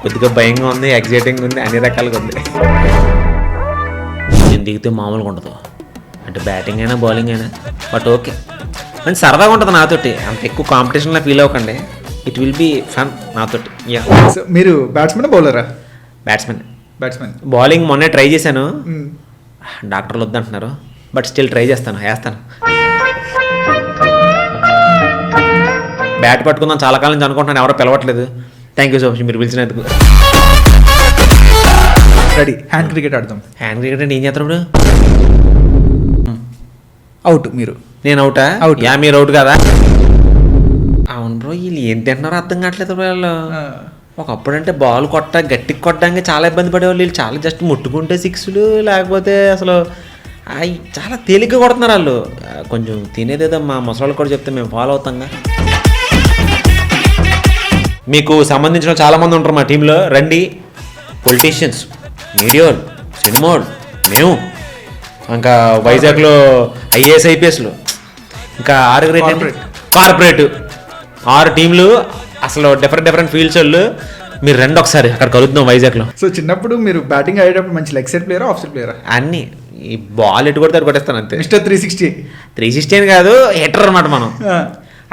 కొద్దిగా భయంగా ఉంది, ఎగ్జైటింగ్ ఉంది, అన్ని రకాలుగా ఉంది. నేను దిగితే మామూలుగా ఉండదు, అంటే బ్యాటింగ్ అయినా బౌలింగ్ అయినా, బట్ ఓకే మంచి సరదాగా ఉంటుంది నాతోటి. అంత ఎక్కువ కాంపిటీషన్లో ఫీల్ అవ్వకండి, ఇట్ విల్ బీ ఫన్ నాతోటి. యా. సో మీరు బ్యాట్స్మెన్ బౌలరా? బ్యాట్స్మెన్. బ్యాట్స్మెన్. బౌలింగ్ మొన్నే ట్రై చేశాను, డాక్టర్లు వద్దంటున్నారు, బట్ స్టిల్ ట్రై చేస్తాను, వేస్తాను. బ్యాట్ పట్టుకుందాం చాలా కాలం నుంచి అనుకుంటున్నాను, ఎవరో పిలవట్లేదు. థ్యాంక్ యూ సో మచ్ మీరు పిలిచినందుకు. రెడీ. హ్యాండ్ క్రికెట్ ఆడదాం. హ్యాండ్ క్రికెట్ అంటే ఏం చేస్తారు ఇప్పుడు? అవుట్ మీరు. నేను అవుటా? అవుట్. యా, మీరు అవుట్ కదా? అవును బ్రో, వీళ్ళు ఏం తింటున్నారో అర్థం కావట్లేదు బ్రో. వీళ్ళు ఒకప్పుడు అంటే బాల్ గట్టికి కొట్టడానికి చాలా ఇబ్బంది పడేవాళ్ళు, వీళ్ళు చాలా జస్ట్ ముట్టుకుంటే సిక్స్లు, లేకపోతే అసలు అవి చాలా తేలిగ్గా కొడుతున్నారు వాళ్ళు. కొంచెం తినేదేదో మా ముసలాళ్ళు కూడా చెప్తే మేము ఫాలో అవుతాంగా. మీకు సంబంధించిన చాలామంది ఉంటారు మా టీంలో, రండి. పొలిటీషియన్స్, మీడియోలు, సినిమాలు, మేము, ఇంకా వైజాగ్లో ఐఏఎస్ ఐపీఎస్లు, ఇంకా 6 కార్పొరేట్ 6 టీంలు, అసలు డిఫరెంట్ ఫీల్డ్స్ వాళ్ళు. మీరు రండి ఒకసారి, అక్కడ కలుద్దాం వైజాగ్లో. సో చిన్నప్పుడు మీరు బ్యాటింగ్ ఆడేటప్పుడు మంచి లెగ్ సైడ్ ప్లేయరా, ఆఫ్ సైడ్ ప్లేయరా? అన్నీ ఈ బాల్ ఎటు కొడితే అది కొట్టేస్తాను అంతే. మిస్టర్ 360. 360 అని కాదు, హిట్టర్ అనమాట మనం.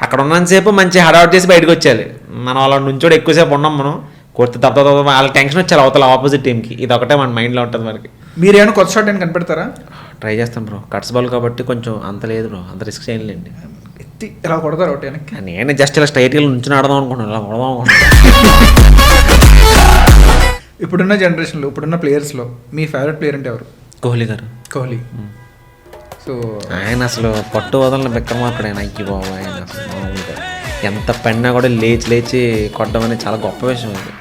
అక్కడ ఉన్నంతసేపు మంచి హడావుట్ చేసి బయటకు వచ్చేయాలి. మనం అలా నుంచోడు ఎక్కువసేపు ఉన్నాం, మనం కొడితే తప్ప వాళ్ళకి టెన్షన్ వచ్చారు అవతల ఆపోజిట్ టీంకి. ఇది ఒకటే మన మైండ్లో ఉంటుంది మనకి. మీరు ఏమైనా కొత్త షాట్ అని కనిపెడతారా? ట్రై చేస్తాం బ్రో, కట్స్ బాల్ కాబట్టి కొంచెం అంత లేదు బ్రో, అంత రిస్క్ చేయలేండి. ఎత్తి ఇలా కొడతారు ఒకటి వెనక్కి. నేను జస్ట్ ఇలా స్ట్రైట్గా నుంచి ఆడదాం అనుకున్నాను, ఇలా కొడదాం అనుకున్నాను. ఇప్పుడున్న జనరేషన్లో, ఇప్పుడున్న ప్లేయర్స్లో మీ ఫేవరెట్ ప్లేయర్ అంటే ఎవరు? కోహ్లీ గారు. కోహ్లీ. సో ఆయన అసలు పట్టు వదలని బెక్కమార్కుడు ఆయన. అయ్యి బాబు, ఆయన అసలు మామూలుగా ఎంత పడినా కూడా లేచి కొట్టడం అనేది చాలా గొప్ప విషయం. అది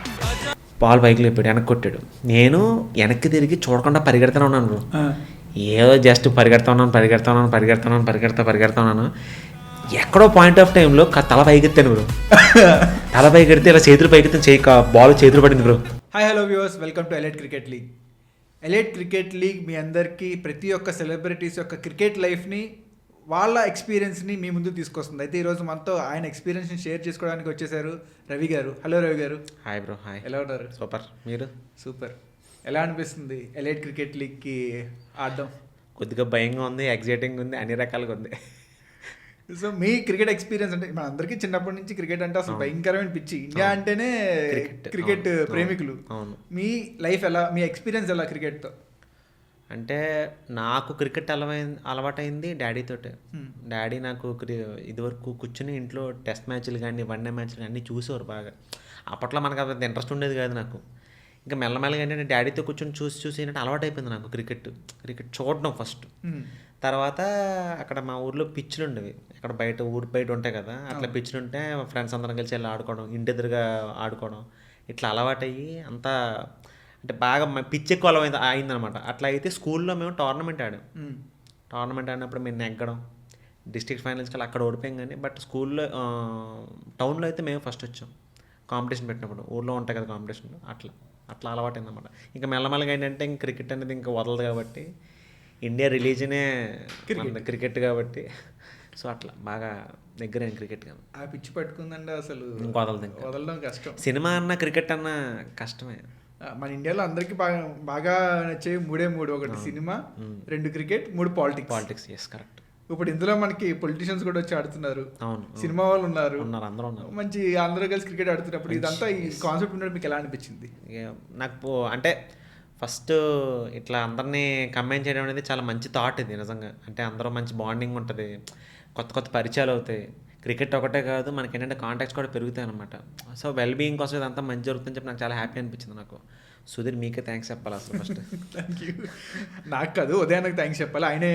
బాల్ పైకి లేపాడు, వెనక్కి కొట్టాడు. నేను వెనక్కి తిరిగి చూడకుండా పరిగెడుతూనే ఉన్నాను బ్రో. ఏదో జస్ట్ పరిగెడుతున్నాను. ఎక్కడో పాయింట్ ఆఫ్ టైంలో తల పైకెత్తాను బ్రో. తల పైకెడితే ఇలా చేతులు పైకెత్తాను, బాల్ చేతులు పడింది bro. Hi hello viewers, welcome to elite cricket league. Elite cricket league మీ అందరికీ ప్రతి ఒక్క సెలబ్రిటీస్ యొక్క క్రికెట్ లైఫ్ని, వాళ్ళ ఎక్స్పీరియన్స్ని మీ ముందు తీసుకొస్తుంది. అయితే ఈరోజు మనతో ఆయన ఎక్స్పీరియన్స్ని షేర్ చేసుకోవడానికి వచ్చేసారు రవి గారు. హలో రవి గారు. Hi bro. హాయ్. ఎలా ఉన్నారు? సూపర్. మీరు? సూపర్. ఎలా అనిపిస్తుంది ఎలైట్ క్రికెట్ లీగ్కి ఆడడం? కొద్దిగా భయంగా ఉంది, ఎగ్జైటింగ్ ఉంది, అన్ని రకాలుగా ఉంది. సో మీ క్రికెట్ ఎక్స్పీరియన్స్ అంటే, మన అందరికీ చిన్నప్పటి నుంచి క్రికెట్ అంటే అసలు భయంకరమైన పిచ్చి. ఇండియా అంటేనే క్రికెట్ ప్రేమికులు. మీ లైఫ్ ఎలా, మీ ఎక్స్పీరియన్స్ ఎలా క్రికెట్తో? అంటే నాకు క్రికెట్ అలవాటైంది డాడీతోటే. డాడీ నాకు ఇదివరకు కూర్చుని ఇంట్లో టెస్ట్ మ్యాచ్లు కానీ, వన్డే మ్యాచ్లు కానీ అన్నీ చూసేవారు బాగా. అప్పట్లో మనకు అంత ఇంట్రెస్ట్ ఉండేది కాదు నాకు. ఇంకా మెల్లమెల్లగా ఏంటంటే డాడీతో కూర్చొని చూసి ఏంటంటే అలవాటు అయిపోయింది నాకు క్రికెట్ చూడడం ఫస్ట్. తర్వాత అక్కడ మా ఊర్లో పిచ్చులు ఉండేవి, అక్కడ ఊరు బయట ఉంటాయి కదా, అట్లా పిచ్చులు ఉంటే ఫ్రెండ్స్ అందరం కలిసి వెళ్ళి ఆడుకోవడం, ఇంటి ఎదురుగా ఆడుకోవడం, ఇట్లా అలవాటయ్యి అంతా అంటే బాగా పిచ్చి ఎక్కువ అయిందనమాట. అట్లా అయితే స్కూల్లో మేము టోర్నమెంట్ ఆడినప్పుడు మేము నెగ్గడం, డిస్ట్రిక్ట్ ఫైనల్స్కి అక్కడ ఓడిపోయాం. కానీ బట్ స్కూల్లో టౌన్లో అయితే మేము ఫస్ట్ వచ్చాం కాంపిటీషన్ పెట్టినప్పుడు. ఊర్లో ఉంటాయి కదా కాంపిటీషన్లు, అట్లా అలవాటైందన్నమాట. ఇంకా మెల్లమెల్లగా ఏంటంటే ఇంక క్రికెట్ అనేది ఇంకా వదలదు కాబట్టి, ఇండియా రిలీజనే క్రికెట్ కాబట్టి, సో అట్లా బాగా దగ్గరైన క్రికెట్ కదా. ఆ పిచ్చి పట్టుకుందంటే అసలు ఇంకా వదలడం కష్టం. సినిమా అన్న క్రికెట్ అన్న కష్టమే. మన ఇండియాలో అందరికీ బాగా నచ్చే మూడే ఒకటి cinema, 2 cricket, 3 politics. Yes, correct. ఇప్పుడు ఇందులో మనకి పొలిటీషియన్స్ కూడా వచ్చి ఆడుతున్నారు. అవును, సినిమా వాళ్ళు ఉన్నారు, అందరూ ఉన్నారు. మంచి అందరూ కలిసి క్రికెట్ ఆడుతున్నప్పుడు ఇదంతా ఈ కాన్సెప్ట్ ఉన్నప్పుడు మీకు ఎలా అనిపించింది? నాకు అంటే ఫస్ట్ ఇట్లా అందరినీ కంబైన్ చేయడం అనేది చాలా మంచి థాట్ ఇది నిజంగా. అంటే అందరూ మంచి బాండింగ్ ఉంటుంది, కొత్త పరిచయాలు అవుతాయి. క్రికెట్ ఒకటే కాదు, మనకి ఏంటంటే కాంటాక్ట్స్ కూడా పెరుగుతాయి అనమాట. సో వెల్ బీయింగ్ కోసం ఇదంతా మంచి జరుగుతుందని చెప్పి నాకు చాలా హ్యాపీ అనిపించింది. నాకు సుధీర్ మీకే థ్యాంక్స్ చెప్పాలి అసలు ఫస్ట్. Thank you. నాకు కాదు, ఉదయానికి థ్యాంక్స్ చెప్పాలి. ఆయనే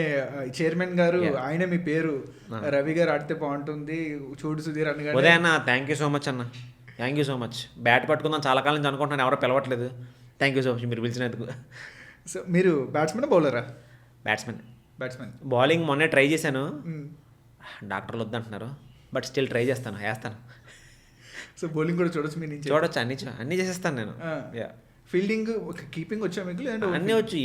చైర్మన్ గారు, ఆయనే మీ పేరు రవి గారు ఆడితే బాగుంటుంది చూడు సుధీర్ అని. ఉదయాన్న థ్యాంక్ యూ సో మచ్ అన్న, thank you so much. Bat పట్టుకుందాం చాలా కాలం నుంచి అనుకుంటున్నాను, ఎవరో పిలవట్లేదు. థ్యాంక్ యూ సో మచ్ మీరు పిలిచినందుకు. సో మీరు బ్యాట్స్మెన్ బౌలరా? బ్యాట్స్మెన్. బౌలింగ్ మొన్నే ట్రై చేశాను, డాక్టర్లు వద్దంటున్నారు, బట్ స్టిల్ ట్రై చేస్తాను, వేస్తాను. సో బౌలింగ్ కూడా చూడొచ్చు, మీరు చూడొచ్చు, అన్నీ చేసేస్తాను నేను. ఫీల్డింగ్, కీపింగ్ వచ్చా మీకు? అన్నీ వచ్చు,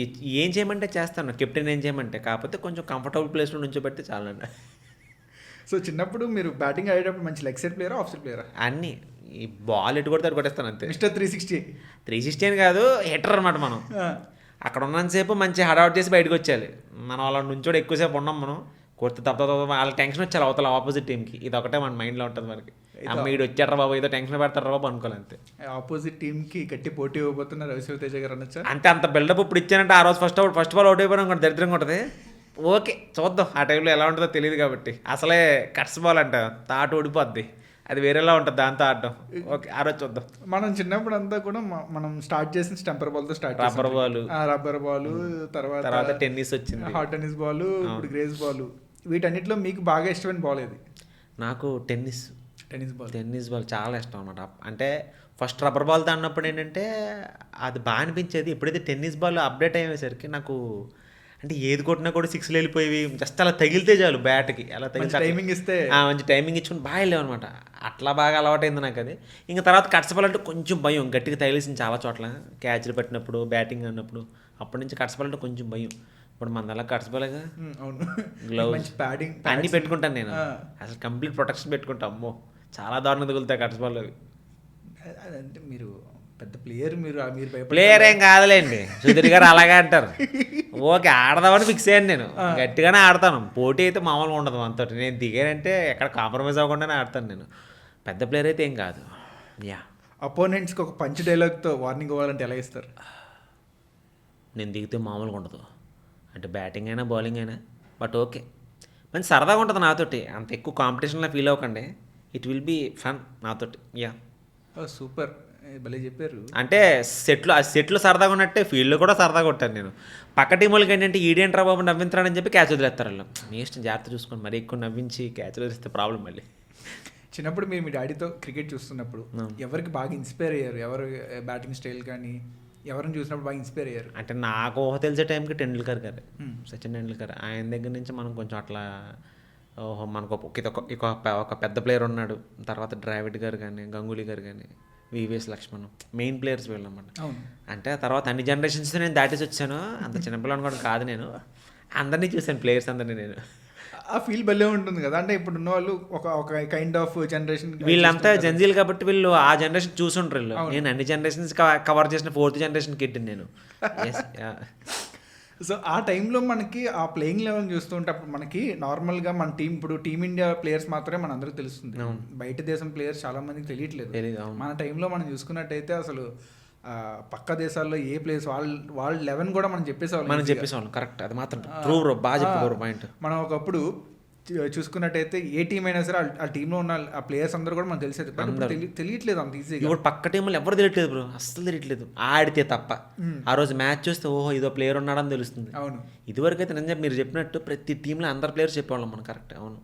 ఏం చేయమంటే చేస్తాను, కెప్టెన్ ఏం చేయమంటే. కాకపోతే కొంచెం కంఫర్టబుల్ ప్లేస్లో నుంచోబెడితే చాలండి. సో చిన్నప్పుడు మీరు బ్యాటింగ్ ఆడేటప్పుడు మంచి లెగ్ సైడ్ ప్లేయరా, ఆఫ్ సైడ్ ప్లేయరా? అన్నీ ఈ బాల్ ఎటు కొడితే అటు కొట్టేస్తాను అంతే. మిస్టర్ 360. 360 అని కాదు, హిట్టర్ అనమాట మనం. అక్కడ ఉన్నంతసేపు మంచి హడావుట్ చేసి బయటకు వచ్చేయాలి. మనం అలా నుంచి కూడా ఎక్కువసేపు ఉన్నాం మనం, కొడితే తప్ప వాళ్ళకి టెన్షన్ వచ్చేయాలి అవతల ఆపోజిట్ టీంకి. ఇది ఒకటే మన మైండ్లో ఉంటుంది మనకి. అమ్మ ఈడు వచ్చాడు బాబు, ఏదో టెన్షన్ పెడతారు బాబు అనుకోవాలి అంతే. ఆపోజిట్ టీంకి గట్టి పోటీ ఇవ్వబోతున్న రవిశివతేజ గారు అనొచ్చా? అంటే అంత బిల్డప్ ఇప్పుడు ఇచ్చానంటే ఆ రోజు ఫస్ట్ బాల్ అవుట్ అయిపోయినా ఇంకోటి దరిద్రంగా ఉంటుంది. ఓకే చూద్దాం ఆ టైంలో ఎలా ఉంటుందో తెలియదు కాబట్టి. అసలే కట్స్ బాల్ అంట, తాట ఓడిపోద్ది, అది వేరేలా ఉంటుంది దాంతో ఆడటం. ఓకే ఆ రోజు చూద్దాం. మనం చిన్నప్పుడు అంతా కూడా మనం స్టార్ట్ చేసిన స్టంపర్ బాల్తో స్టార్ట్, రబ్బర్ బాల్, తర్వాత టెన్నిస్ వచ్చింది, హాట్ టెన్నిస్ బాల్, ఇప్పుడు గ్రేస్ బాల్. వీటన్నిటిలో మీకు బాగా ఇష్టమైన బాల్ ఏది? నాకు టెన్నిస్ బాల్ చాలా ఇష్టం అనమాట. అంటే ఫస్ట్ రబ్బర్ బాల్తో అన్నప్పుడు ఏంటంటే అది బాగా అనిపించేది. ఎప్పుడైతే టెన్నిస్ బాల్ అప్డేట్ అయ్యేసరికి నాకు అంటే ఏది కొట్టినా కూడా సిక్స్లు వెళ్ళిపోయి జస్ట్ అలా తగిలితే చాలు బ్యాట్కి, అలా తగిలితే టైమింగ్ ఇస్తే మంచి టైమింగ్ ఇచ్చుకుని బాగా వెళ్ళామన్నమాట. అట్లా బాగా అలవాటైంది నాకు అది. ఇంకా తర్వాత కట్సపాలంటే కొంచెం భయం, గట్టిగా తగిలేసింది చాలా చోట్ల క్యాచ్లు పెట్టినప్పుడు, బ్యాటింగ్ అన్నప్పుడు. అప్పటి నుంచి కట్సపాలంటే కొంచెం భయం. ఇప్పుడు మన అలా కట్సపాలేగా, గ్లౌస్ అన్నీ పెట్టుకుంటాను నేను. అసలు కంప్లీట్ ప్రొటెక్షన్ పెట్టుకుంటా. అమ్మో చాలా దారుణంగా తగులుతాయి కట్సపాలు అవి. అంటే మీరు పెద్ద ప్లేయర్, మీరు ప్లేయర్ ఏం కాదులేండి, సుధీర్ గారు అలాగే అంటారు. ఓకే ఆడదామని ఫిక్స్ అయ్యాను నేను, గట్టిగానే ఆడతాను. పోటీ అయితే మామూలుగా ఉండదు మనతో. నేను దిగానంటే ఎక్కడ కాంప్రమైజ్ అవ్వకుండానే ఆడతాను నేను. పెద్ద ప్లేయర్ అయితే ఏం కాదు. యా, అపోనెంట్స్కి ఒక పంచ్ డైలాగ్తో వార్నింగ్ ఇవ్వాలంటే ఎలా ఇస్తారు? నేను దిగితే మామూలుగా ఉండదు, అంటే బ్యాటింగ్ అయినా బౌలింగ్ అయినా. బట్ ఓకే మంచి సరదాగా ఉంటుంది నాతోటి. అంత ఎక్కువ కాంపిటీషన్లో ఫీల్ అవ్వకండి, ఇట్ విల్ బీ ఫన్ నాతోటి. యా సూపర్, భలే చెప్పారు. అంటే సెట్లో సరదాగా ఉన్నట్టే ఫీల్డ్లో కూడా సరదాగా ఉంటాను నేను. పక్క టీములకి ఏంటంటే ఈడేంట్రా బాబు నవ్వించరాడని చెప్పి క్యాచ్ వదిలేస్తారు వాళ్ళు. నీ ఇష్టం, జాగ్రత్త చూసుకొని మరి ఎక్కువ నవ్వించి క్యాచ్ వదిలేస్తే ప్రాబ్లం మళ్ళీ. చిన్నప్పుడు మీరు మీ డాడీతో క్రికెట్ చూస్తున్నప్పుడు ఎవరికి బాగా ఇన్స్పైర్ అయ్యారు? ఎవరు బ్యాటింగ్ స్టైల్ కానీ ఎవరిని చూసినప్పుడు బాగా ఇన్స్పైర్ అయ్యారు? అంటే నాకు ఊహ తెలిసే టైంకి టెండూల్కర్ గారు, సచిన్ టెండూల్కర్. ఆయన దగ్గర నుంచి మనం కొంచెం అట్లా ఓహో మనకు ఒక పెద్ద ప్లేయర్ ఉన్నాడు. తర్వాత ద్రావిడ్ గారు కానీ, గంగూలీ గారు కానీ, వివిఎస్ లక్ష్మణ్, మెయిన్ ప్లేయర్స్ వీళ్ళన్నమాట. అంటే తర్వాత అన్ని జనరేషన్స్ నేను దాటేసి వచ్చాను. అంత చిన్నపిల్లని కూడా కాదు నేను, అందరినీ చూశాను, ప్లేయర్స్ అందరినీ నేను. ఆ ఫీల్ భలే ఉంటుంది కదా. అంటే ఇప్పుడు ఉన్న వాళ్ళు ఒక కైండ్ ఆఫ్ జనరేషన్, వీళ్ళంతా జెన్జీలు కాబట్టి వీళ్ళు ఆ జనరేషన్ చూసుంటారు వీళ్ళు. నేను అన్ని జనరేషన్స్ కవర్ చేసిన 4th జనరేషన్ కిడ్ నేను. సో ఆ టైంలో మనకి ఆ ప్లేయింగ్ లెవెల్ చూస్తుంటే అప్పుడు మనకి నార్మల్గా మన ఇప్పుడు టీమిండియా ప్లేయర్స్ మాత్రమే మన అందరికీ తెలుస్తుంది. బయట దేశం ప్లేయర్స్ చాలా మందికి తెలియట్లేదు. మన టైంలో మనం చూసుకున్నట్టయితే అసలు పక్క దేశాల్లో ఏ ప్లేయర్స్ వాళ్ళ 11 కూడా మనం చెప్పేసేవాళ్ళం. కరెక్ట్, అది మాత్రం ట్రూ బ్రో, బాగా చెప్పారు పాయింట్. మనం ఒకప్పుడు చూసుకున్నట్టయితే ఏ టీం అయినా సరే ఆ టీంలో ఉన్న ఆ ప్లేయర్స్ అందరూ కూడా మనకు తెలిసేది. తెలియట్లేదు అంత ఈజీగా. ఇప్పుడు పక్క టీంలో ఎవరు తెలియట్లేదు బ్రో, అస్సలు తెలియట్లేదు. ఆడితే తప్ప ఆ రోజు మ్యాచ్ చూస్తే ఓహో ఇదో ప్లేయర్ ఉన్నాడని తెలుస్తుంది. అవును, ఇదివరకు అయితే నేను మీరు చెప్పినట్టు ప్రతి టీంలో అందరు ప్లేయర్స్ చెప్పేవాళ్ళం మనం. కరెక్ట్, అవును.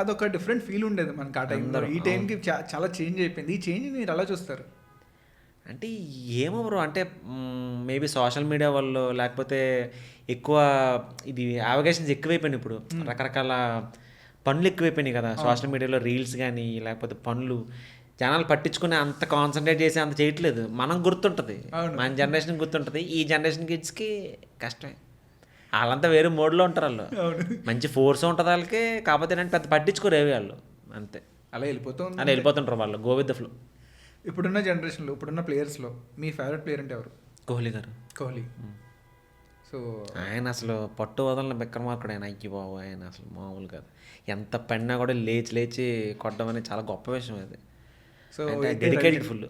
అదొక డిఫరెంట్ ఫీల్ ఉండేది మనకి ఆ టైంలో. ఈ టైంకి చాలా చేంజ్ అయిపోయింది. ఈ చేంజ్ మీరు ఎలా చూస్తారు? అంటే ఏమో బ్రో, అంటే మేబీ సోషల్ మీడియా వల్ల, లేకపోతే ఎక్కువ ఇది అవగాషన్స్ ఎక్కువైపోయినాయి. ఇప్పుడు రకరకాల పనులు ఎక్కువైపోయినాయి కదా సోషల్ మీడియాలో. రీల్స్ కానీ లేకపోతే పనులు జనాలు పట్టించుకుని అంత కాన్సన్ట్రేట్ చేసి అంత చేయట్లేదు. మనం గుర్తుంటుంది, మన జనరేషన్ గుర్తుంటుంది. ఈ జనరేషన్ కిడ్స్కి కష్టమే. వాళ్ళంతా వేరే మోడ్లో ఉంటారు. వాళ్ళు మంచి ఫోర్స్ ఉంటుంది వాళ్ళకి, కాకపోతే ఏంటంటే పెద్ద పట్టించుకోరు ఏవి వాళ్ళు, అంతే. అలా వెళ్ళిపోతుంటారు వాళ్ళు, గో విత్ ద ఫ్లో. ఇప్పుడున్న జనరేషన్లో, ఇప్పుడున్న ప్లేయర్స్లో మీ ఫేవరెట్ ప్లేయర్ అంటే ఎవరు? కోహ్లీ గారు. సో ఆయన అసలు పట్టు వదలని విక్రమార్కుడు ఆయన. అయ్యి బాబు, ఆయన అసలు మామూలు కాదు. ఎంత పడినా కూడా లేచి కొట్టడం అనేది చాలా గొప్ప విషయం అది. So dedicated full.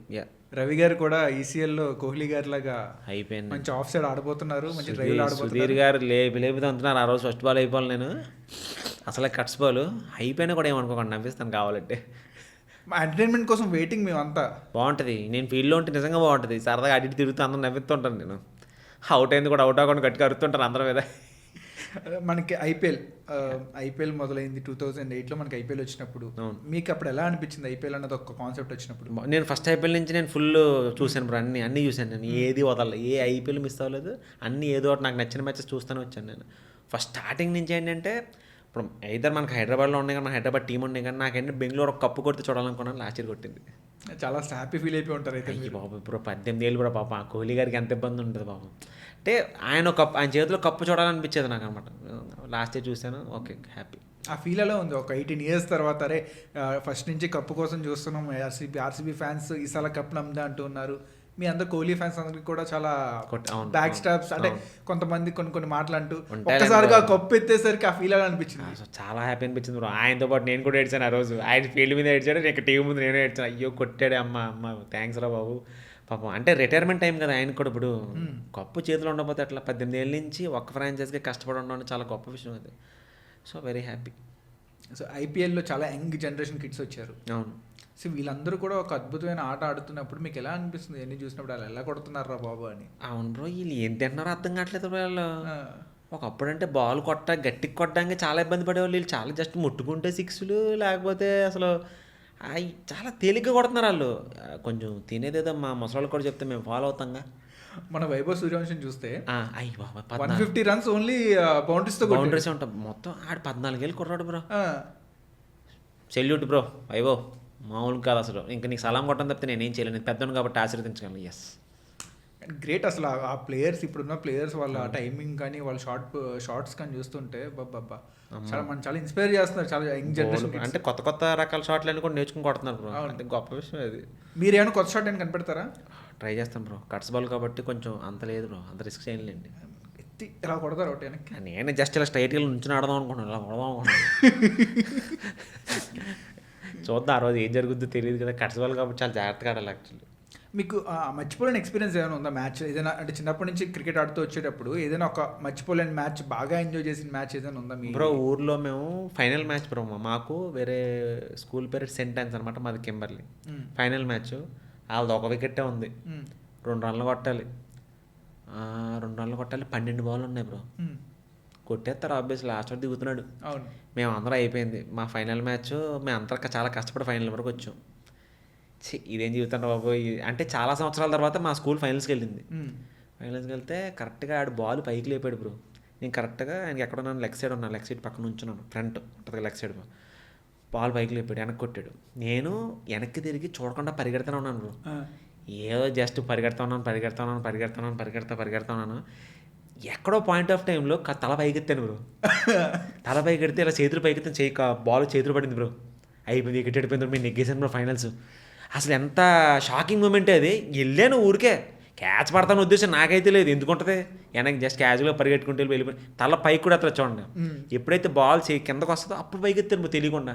రవి గారు కూడా ఈసీఎల్లో కోహ్లీ గారి లాగా అయిపోయింది, మంచి ఆఫ్ సైడ్ ఆడబోతున్నారు, మంచి డ్రైవ్ ఆడబోతున్నారు. సుధీర్ గారు లేపుతూ ఉంటున్నారు. ఆ రోజు ఫస్ట్ బాల్ అయిపోవాలి, నేను అసలే కట్స్ బాల్ అయిపోయినా కూడా ఏమనుకోకుండా నవ్విస్తాను కావాలంటే. మా ఎంటర్టైన్మెంట్ కోసం వెయిటింగ్ మేమంతా. బాగుంటుంది, నేను ఫీల్డ్లో ఉంటే నిజంగా బాగుంటుంది. సరదాగా అడిగి తిరుగుతూ అందరూ నవ్వుతుంటాను. నేను అవుట్ అయింది కూడా అవుట్ అవ్వకుండా గట్టిగా అరుతుంటాను అందరి మీద. మనకి ఐపీఎల్ మొదలైంది 2008లో. మనకి ఐపీఎల్ వచ్చినప్పుడు మీకు అప్పుడు ఎలా అనిపించింది? ఐపీఎల్ అన్నది ఒక కాన్సెప్ట్ వచ్చినప్పుడు. నేను ఫస్ట్ ఐపీఎల్ నుంచి నేను ఫుల్ చూశాను బ్రో, అన్నీ చూశాను నేను. ఏది వదలలేదు, ఏ ఐపీఎల్ మిస్ అవ్వలేదు. అన్నీ ఏదో ఒకటి నాకు నచ్చిన మ్యాచెస్ చూస్తూనే వచ్చాను నేను. ఫస్ట్ స్టార్టింగ్ నుంచి ఏంటంటే ఇప్పుడు ఐదర్ మనకి హైదరాబాద్లో ఉన్నాయి కానీ మన హైదరాబాద్ టీం ఉన్నాయి కానీ నాకేంటి బెంగళూరు ఒక కప్పు కొడితే చూడాలనుకున్నాను, లాస్ట్ ఇయర్ కొట్టింది. చాలా హ్యాపీ ఫీల్ అయిపోయి ఉంటారు అయితే అయ్యి బాబు ఇప్పుడు 18 ఏళ్ళు కూడా పాపం ఆ కోహ్లీ గారికి ఎంత ఇబ్బంది ఉంటుంది పాపం. అంటే ఆయన చేతిలో కప్పు చూడాలనిపించేది నాకు అనమాట. లాస్ట్ ఇయర్ చూశాను, ఓకే హ్యాపీ. ఆ ఫీల్ అలా ఉంది. ఒక 18 years తర్వాత అరే ఫస్ట్ నుంచి కప్పు కోసం చూస్తున్నాం, ఆర్సీబీ ఫ్యాన్స్ ఈసారి కప్ నమ్మదా అంటూ ఉన్నారు. మీ అందరు కోహ్లీ ఫ్యాన్స్ అందరికి కూడా చాలా బ్యాక్ స్టాప్స్ అంటే కొంతమంది కొన్ని మాటలు అంటూ ఒక్కసారిగా కప్పు ఎత్తేసరికి ఆ ఫీల్ అలా అనిపించింది. చాలా హ్యాపీ అనిపించింది బ్రో. ఆయనతో పాటు నేను కూడా ఏడ్చాను ఆ రోజు. ఆయన ఫీల్డ్ మీద ఏడ్చాడు, నేను టీం ముందు నేను ఏడ్చాను. అయ్యో కొట్టాడే అమ్మ థ్యాంక్స్ రా బాబు పాపం. అంటే రిటైర్మెంట్ టైం కదా ఆయన కూడా. ఇప్పుడు కప్పు చేతిలో ఉండకపోతే అట్లా 18 ఏళ్ళ నుంచి ఒక్క ఫ్రాంచైజ్గా కష్టపడి ఉండడం చాలా గొప్ప విషయం అది. So very happy. సో ఐపీఎల్లో చాలా యంగ్ జనరేషన్ కిడ్స్ వచ్చారు. అవును. సో వీళ్ళందరూ కూడా ఒక అద్భుతమైన ఆట ఆడుతున్నప్పుడు మీకు ఎలా అనిపిస్తుంది? ఎన్ని చూసినప్పుడు అలా ఎలా కొడుతున్నారా బాబు అని? అవును బ్రో, వీళ్ళు ఏం తింటున్నారో అర్థం కావట్లేదు వాళ్ళు. ఒకప్పుడు అంటే బాల్ గట్టికి కొట్టడానికి చాలా ఇబ్బంది పడేవాళ్ళు. వీళ్ళు చాలా జస్ట్ ముట్టుకుంటే 6లు, లేకపోతే అసలు అవి చాలా తేలిగ్గా కొడుతున్నారు వాళ్ళు. కొంచెం తినేదేదో మా ముసలాళ్ళు కూడా చెప్తే మేము ఫాలో అవుతాంగా. మన వైభవ్ సూర్యవంశం చూస్తే అయ్యి బాబా 150 runs ఓన్లీ బౌండరీస్ ఉంటాం మొత్తం. ఆడు 14 ఏళ్ళు కుర్రాడు బ్రో. సెల్యూట్ బ్రో వైభవ్, మామూలు కాదు అసలు. ఇంకా నీకు సలాం కొట్టడం తప్పితే నేనేం చేయలేను, నేను పెద్దను కాబట్టి ఆశీర్వదించగలను. Yes great. అసలు ఆ ప్లేయర్స్, ఇప్పుడున్న ప్లేయర్స్ వాళ్ళ టైమింగ్ కానీ వాళ్ళ షార్ట్స్ కానీ చూస్తుంటే బాబా చాలా ఇన్స్పైర్ చేస్తున్నారు. చాలా యంగ్ జనరేషన్ అంటే కొత్త రకాల షాట్లు అన్ని కూడా నేర్చుకుని కొడుతున్నారు బ్రో. అంటే గొప్ప విషయం అది. మీరు ఏమైనా కొత్త షాట్ అని కనిపెడతారా? ట్రై చేస్తాను బ్రో. కట్స్ బాల్ కాబట్టి కొంచెం అంత లేదు బ్రో, అంత రిస్క్ చేయలేండి. ఎత్తి ఇలా కొడతారు ఒకటి వెనక్కి. నేను జస్ట్ ఇలా స్ట్రైట్గా నుంచి ఆడదాం అనుకున్నాను, ఇలా కొడదాం అనుకున్నాను. చూద్దాం ఆ రోజు ఏం జరుగుతుందో తెలియదు కదా. కట్స్ బాల్ కాబట్టి చాలా జాగ్రత్తగా ఆడాలి యాక్చువల్లీ. మీకు మర్చిపోలేని ఎక్స్పీరియన్స్ ఏమైనా ఉందా మ్యాచ్? ఏదైనా అంటే చిన్నప్పటి నుంచి క్రికెట్ ఆడుతూ వచ్చేటప్పుడు ఏదైనా ఒక మర్చిపోలేని మ్యాచ్, బాగా ఎంజాయ్ చేసిన మ్యాచ్ ఏదైనా ఉందా మీ బ్రో? ఊర్లో మేము ఫైనల్ మ్యాచ్ బ్రో, మాకు వేరే స్కూల్ పేరు సెంట్ ఆన్స్ అనమాట, మాది కింబర్లీ. ఫైనల్ మ్యాచ్ వాళ్ళది ఒక వికెట్టే ఉంది, 2 runs కొట్టాలి. 2 runs కొట్టాలి, 12 balls ఉన్నాయి బ్రో. కొట్టేస్తారు ఆబ్వియస్, లాస్ట్ వరకు దిగుతున్నాడు. మేము అందరూ అయిపోయింది మా ఫైనల్ మ్యాచ్. మేము అందరూ చాలా కష్టపడి ఫైనల్ వరకు వచ్చాం. ఇదేం జీవితం బాబు. అంటే చాలా సంవత్సరాల తర్వాత మా స్కూల్ ఫైనల్స్కి వెళ్ళింది. ఫైనల్స్కి వెళ్తే కరెక్ట్గా ఆడు బాల్ పైకి లేపాడు బ్రో. నేను కరెక్ట్గా ఆయనకి ఎక్కడ ఉన్నాను, లెగ్ సైడ్ ఉన్నాను, లెగ్ సైడ్ పక్కన ఉంచున్నాను, ఫ్రంట్ ఉంటుంది లెగ్ సైడ్. బాల్ పైకి లేపాడు, వెనక్కి కొట్టాడు. నేను వెనక్కి తిరిగి చూడకుండా పరిగెడుతూనే ఉన్నాను బ్రో. ఏదో జస్ట్ పరిగెడుతున్నాను. ఎక్కడో పాయింట్ ఆఫ్ టైంలో తల పైకెత్తాను బ్రో. తల పైకెడితే ఇలా చేతులు పైకెత్తాను, బాల్ చేతులు పడింది బ్రో. అయిపోయింది, వికెట్ అయిపోయింది, మీరు నెగ్గేసాను బ్రో ఫైనల్స్. అసలు ఎంత షాకింగ్ మూమెంట్ అది. వెళ్ళాను ఊరికే, క్యాచ్ పడతాను ఉద్దేశం నాకైతే లేదు. ఎందుకుంటుంది, వెనక్కి జస్ట్ క్యాజువల్గా పరిగెట్టుకుంటే వెళ్ళిపోయి తల పైకి కూడా అట్లా చూడండి. ఎప్పుడైతే బాల్ కిందకు వస్తుందో అప్పుడు పైకి ఎత్తాను తెలియకుండా.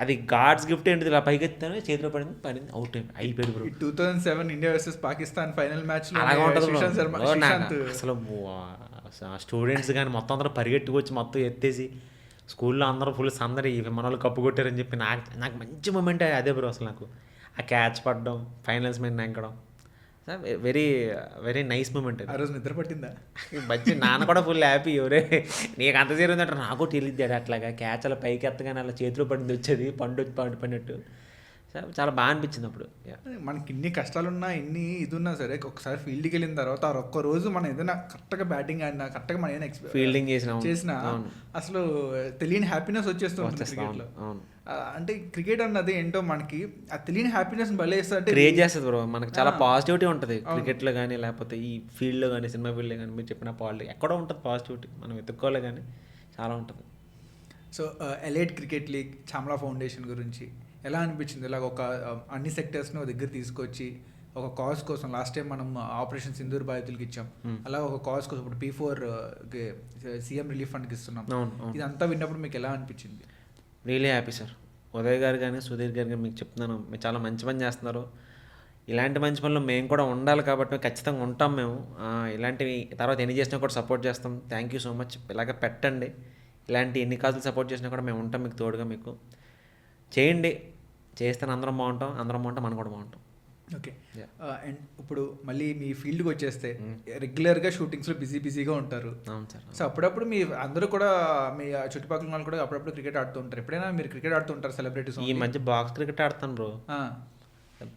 అది గాడ్స్ గిఫ్ట్ ఏంటిది, ఇలా పైకి ఎత్తాను, చేతిలో పడింది, అవుట్ అయిపోయింది bro. 2007 India versus Pakistan final match అలాగే ఉంటుంది. అసలు స్టూడెంట్స్ కానీ మొత్తం అందరూ పరిగెట్టుకొచ్చి మొత్తం ఎత్తేసి స్కూల్లో అందరూ ఫుల్ సందడి మన వాళ్ళు కప్పు కొట్టారని చెప్పి నాకు మంచి మూమెంట్ అదే బ్రో. అసలు నాకు ఆ క్యాచ్ పడడం, ఫైనల్స్ మీద నెంకడం, వెరీ వెరీ నైస్ మూమెంట్. ఆ రోజు నిద్ర పట్టిందా? మంచి నాన్న కూడా ఫుల్ హ్యాపీ. ఎవరే నీకు అంత జరిగిందంటే నాకు తెలియదు. అట్లాగా క్యాచ్ అలా పైకి ఎత్తగానే అలా చేతిలో పడింది, వచ్చేది పడినట్టు. చాలా బాగా అనిపించింది అప్పుడు. మనకి ఇన్ని కష్టాలున్నా, ఇన్ని ఇది ఉన్నా సరే ఒకసారి ఫీల్డ్కి వెళ్ళిన తర్వాత ఆ ఒక్క రోజు మనం ఏదైనా కరెక్ట్గా బ్యాటింగ్ ఆడినా, కరెక్ట్గా మనం ఏదైనా ఫీల్డింగ్ చేసినా అసలు తెలియని హ్యాపీనెస్ వచ్చేస్తుంది క్రికెట్లో. అంటే క్రికెట్ అన్నది ఏంటో మనకి ఆ తెలియని హ్యాపీనెస్ భలే అంటే క్రియేట్ చేస్తుంది బ్రో. మనకి చాలా పాజిటివిటీ ఉంటుంది క్రికెట్లో కానీ, లేకపోతే ఈ ఫీల్డ్లో కానీ, సినిమా ఫీల్డ్లో కానీ. మీరు చెప్పిన పాలిటిక్స్ ఎక్కడో ఉంటుంది పాజిటివిటీ, మనం వెతుక్కోలే కానీ చాలా ఉంటుంది. So elite cricket league, Chamla foundation గురించి ఎలా అనిపించింది? ఇలాగ ఒక అన్ని సెక్టర్స్ని ఒక దగ్గర తీసుకొచ్చి ఒక కాజ్ కోసం, లాస్ట్ టైం మనం ఆపరేషన్ సింధూర్ బాధితులకి ఇచ్చాం, అలా ఒక కాజ్ కోసం ఇప్పుడు P4 సీఎం రిలీఫ్ ఫండ్కి ఇస్తున్నాం. ఇదంతా విన్నప్పుడు మీకు ఎలా అనిపించింది? Really happy sir. ఉదయ్ గారు కానీ, సుధీర్ గారు కానీ మీకు చెప్తున్నాను, మీరు చాలా మంచి పని చేస్తున్నారు. ఇలాంటి మంచి పనులు మేము కూడా ఉండాలి కాబట్టి ఖచ్చితంగా ఉంటాం మేము. ఇలాంటివి తర్వాత ఎన్ని చేసినా కూడా సపోర్ట్ చేస్తాం. Thank you so much. ఇలాగ పెట్టండి, ఇలాంటి ఎన్ని కాజులు సపోర్ట్ చేసినా కూడా మేము ఉంటాం మీకు తోడుగా. మీకు చేయండి, చేస్తే అందరం బాగుంటాం, మనం కూడా బాగుంటాం. ఓకే. అండ్ ఇప్పుడు మళ్ళీ మీ ఫీల్డ్కి వచ్చేస్తే రెగ్యులర్గా షూటింగ్స్లో బిజీగా ఉంటారు. అవును సార్. సో అప్పుడప్పుడు మీ అందరూ కూడా, మీ చుట్టుపక్కల వాళ్ళు కూడా అప్పుడప్పుడు క్రికెట్ ఆడుతూ ఉంటారు. ఎప్పుడైనా మీరు క్రికెట్ ఆడుతూ ఉంటారు సెలబ్రిటీస్? ఈ మధ్య బాక్స్ క్రికెట్ ఆడుతాను బ్రో.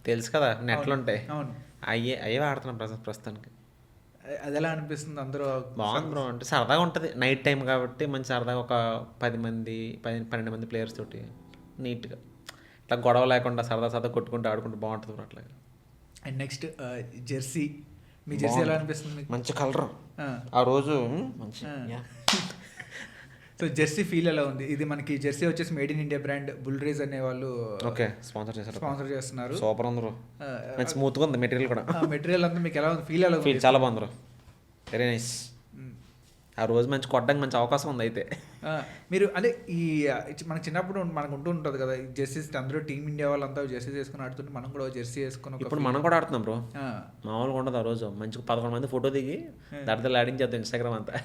తెలుసు కదా, నెట్లు ఉంటాయి. అవును, అయ్యే ఆడుతున్నాం ప్రస్తుతానికి. అది ఎలా అనిపిస్తుంది అందరూ బాగుంది బ్రో. అంటే సరదాగా ఉంటుంది, నైట్ టైం కాబట్టి మంచి సరదాగా ఒక 12 మంది ప్లేయర్స్ తోటి నీట్గా ఇట్లా గొడవ లేకుండా సరదా కొట్టుకుంటూ ఆడుకుంటూ బాగుంటుంది బ్రో అట్లాగా. And next Jersey, me Jersey ఎలా అనిపిస్తుంది మీకు? మంచి కలర్ ఆ రోజు మంచి. సో జెర్సీ ఫీల్ ఎలా ఉంది? ఇది మనకి జెర్సీ వచ్చేసి made in India brand bull rage అనే వాళ్ళు ఓకే స్పాన్సర్ చేస్తున్నారు. సూపర్ ఉంది బ్రో, మంచి స్మూత్గా ఉంది మెటీరియల్ కూడా. మెటీరియల్ అంతా మీకు ఎలా ఉంది? ఫీల్ ఎలా ఉంది? చాలా బాగుంది బ్రో, వెరీ నైస్. ఆ రోజు మంచి కొట్టడానికి మంచి అవకాశం ఉంది. అయితే మీరు అంటే ఈ మనకి చిన్నప్పుడు మనకు ఉంటుంది కదా జెర్సీస్, అందరూ టీమ్ ఇండియా వాళ్ళంతా జెర్సీ వేసుకుని ఆడుతుంటే మనం కూడా జెర్సీ వేసుకుని ఇప్పుడు మనం కూడా ఆడుతున్నాం బ్రో. మామూలుగా ఉండదు. ఆ రోజు మంచి 11 మంది ఫోటో దిగి దడదలు ఆడించేద్దాం ఇన్స్టాగ్రామ్ అంతా.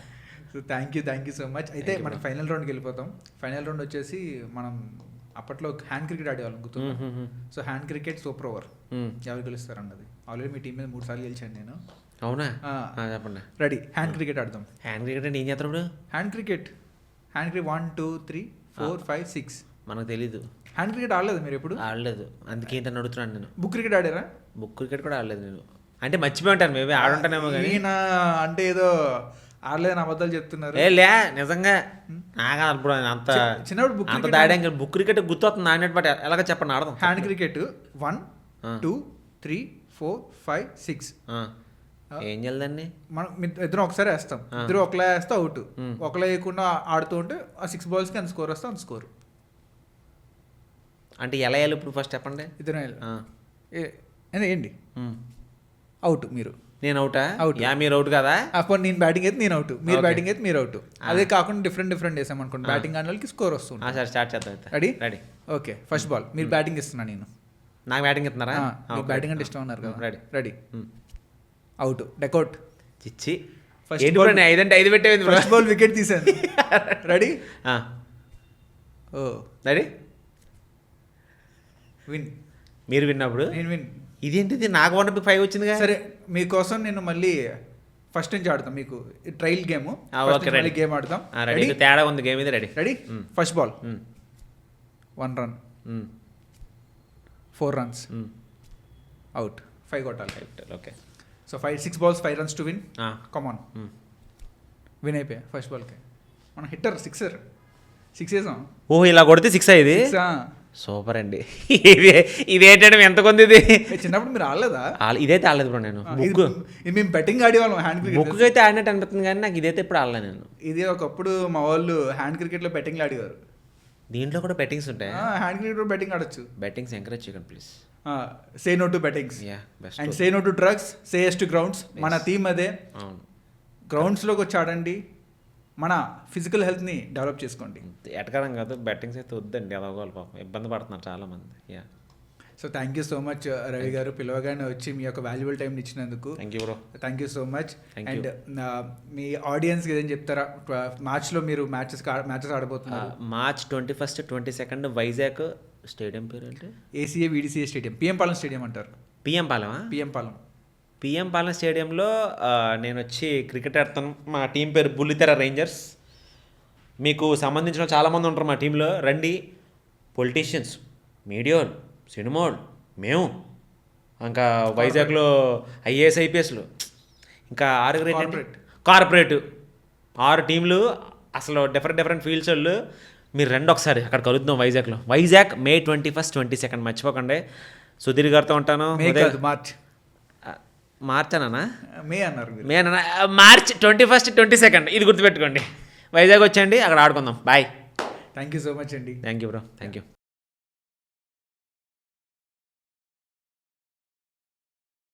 So thank you so much. అయితే మనం ఫైనల్ రౌండ్కి వెళ్ళిపోతాం. ఫైనల్ రౌండ్ వచ్చేసి మనం అప్పట్లో హ్యాండ్ క్రికెట్ ఆడేవాళ్ళం గుర్తుంది. So hand cricket super over ఎవరు గెలుస్తారు అన్నది. ఆల్రెడీ మీ టీం మీద 3 సార్లు గెలిచాను నేను. అవునా? చెప్పండి. రెడీ, హ్యాండ్ క్రికెట్ ఆడదాం. హ్యాండ్ క్రికెట్ అంటే ఏం చేస్తారు ఇప్పుడు? హ్యాండ్ క్రికెట్ 1 2 3 4 5 6 మనకు తెలీదు. హ్యాండ్ క్రికెట్ ఆడలేదు మీరు ఎప్పుడు? ఆడలేదు, అందుకే ఏంటని అడుగుతున్నాను నేను. బుక్ క్రికెట్ ఆడారా? బుక్ క్రికెట్ కూడా ఆడలేదు నేను. అంటే మర్చిపోయి ఉంటాను, మేబీ ఆడుంటానేమో కానీ. అంటే ఏదో ఆడలేదని అబద్ధాలు చెప్తున్నారు. లే నిజంగా నాగా ఇప్పుడు అంత చిన్నప్పుడు అంత దాడి బుక్ క్రికెట్ గుర్తొస్తుంది ఆడినట్టు. బట్ ఎలాగ చెప్పండి ఆడదాం. హ్యాండ్ క్రికెట్ 1 2 3 4 5 6 ఏం చేయాలండి? మనం ఇద్దరం ఒకసారి వేస్తాం. ఇద్దరు ఒకలా వేస్తే అవుట్, ఒకలా వేయకుండా ఆడుతూ ఉంటే ఆ 6 బాల్స్కి ఎంత స్కోర్ వస్తే అంత స్కోర్. అంటే ఎలా వేయాలి ఇప్పుడు ఫస్ట్ చెప్పండి. ఇద్దరం ఏంటి అవుట్ మీరు, నేను అవుటా? అవుట్. మీరు అవుట్ కదా? అప్పుడు నేను బ్యాటింగ్ అయితే నేను అవుట్, మీరు బ్యాటింగ్ అయితే మీరు అవుట్. అదే కాకుండా డిఫరెంట్ వేసాం అనుకోండి, బ్యాటింగ్ ఆడిన వాళ్ళకి స్కోర్ వస్తుంది. సరే స్టార్ట్ చేద్దాం. రెడీ? ఓకే, ఫస్ట్ బాల్ మీరు బ్యాటింగ్ ఇస్తున్నా, నేను నాకు బ్యాటింగ్ ఇస్తున్నారా? బ్యాటింగ్ అంటే ఇష్టం అన్నారు కదా. రెడీ? అవుట్, డెకౌట్. చిచ్చి ఫస్ట్ 5 పెట్టేది. ఫస్ట్ బాల్ వికెట్ తీసాను. రెడీ? రెడీ? విన్. మీరు విన్నప్పుడు నేను విన్. ఇదేంటిది నాకు 1/5 వచ్చిందిగా. సరే మీకోసం నేను మళ్ళీ ఫస్ట్ నుంచి ఆడతాం, మీకు ట్రయల్ గేమ్. గేమ్ ఆడతాం. తేడా ఉంది గేమ్ ఇది. Ready? First ball 1 run, 4 runs, out. 5 కొట్టాలి. Okay. So 6 balls 5 runs to win. Come on, win అయిపోయా ఫస్ట్ బాల్కి. మన హిట్టర్ 6 వేసాం. ఇలా కొడితే 6 అయ్యేది. సూపర్ అండి. ఇదేంటంటే ఎంత కొంది ఇది. చిన్నప్పుడు మీరు ఆడలేదా? ఇదైతే ఆడలేదు బ్రో నేను. మేము బెట్టింగ్ ఆడేవాళ్ళం హ్యాండ్ క్రికెట్. బుక్ అయితే ఆడినట్టు అనిపిస్తుంది కానీ నాకు ఇదైతే ఇప్పుడు ఆడలే నేను. ఇది ఒకప్పుడు మా వాళ్ళు హ్యాండ్ క్రికెట్లో బెట్టింగ్లు ఆడేవారు. దీంట్లో కూడా బెట్టింగ్స్ ఉంటాయి? హ్యాండ్ క్రికెట్ బెట్టింగ్ ఆడొచ్చు. బెట్టింగ్స్ ఎంకరేజ్ చేయకండి please. Say no to bettings and say no to drugs, say yes to grounds. మన థీమ్ అదే. గ్రౌండ్స్లోకి వచ్చి ఆడండి, మన ఫిజికల్ హెల్త్ని డెవలప్ చేసుకోండి. ఎటకడం కాదు, బెట్టింగ్స్ అయితే వద్దండి. ఎదగోవాలి పాపం, ఇబ్బంది పడుతున్నారు చాలామంది. So thank you so much Ravi garu, పిలవగానే వచ్చి మీ యొక్క వాల్యుబుల్ టైం ఇచ్చినందుకు. Thank you so much. And మీ ఆడియన్స్కి ఏదైనా చెప్తారా? మార్చ్లో మీరు మ్యాచెస్ ఆడబోతున్నారు. March 21st 22nd Vizag. Stadium పేరు అంటే ACA VDCA stadium, PM Palem stadium అంటారు. పిఎం పాలెం స్టేడియంలో నేను వచ్చి క్రికెట్ ఆడతాను. మా టీం పేరు బుల్లితెర రేంజర్స్. మీకు సంబంధించిన చాలామంది ఉంటారు మా టీంలో. రండి. పొలిటీషియన్స్, మీడియోలు, సినిమాలు, మేము ఇంకా వైజాగ్లో ఐఏఎస్ ఐపీఎస్లు, ఇంకా 6 కార్పొరేట్ 6 టీంలు. అసలు డిఫరెంట్ ఫీల్డ్స్ వాళ్ళు. మీరు రండి ఒకసారి, అక్కడ కలుద్దాం వైజాగ్లో. వైజాగ్ మే 21st 22nd మర్చిపోకండి. సుధీర్ గారితో ఉంటాను. మార్చ్ అన్నా? మే అన్నా? మార్చ్ 21st 22nd ఇది గుర్తుపెట్టుకోండి. వైజాగ్ వచ్చండి, అక్కడ ఆడుకుందాం. Bye. Thank you so much అండి. Thank you bro. Thank you.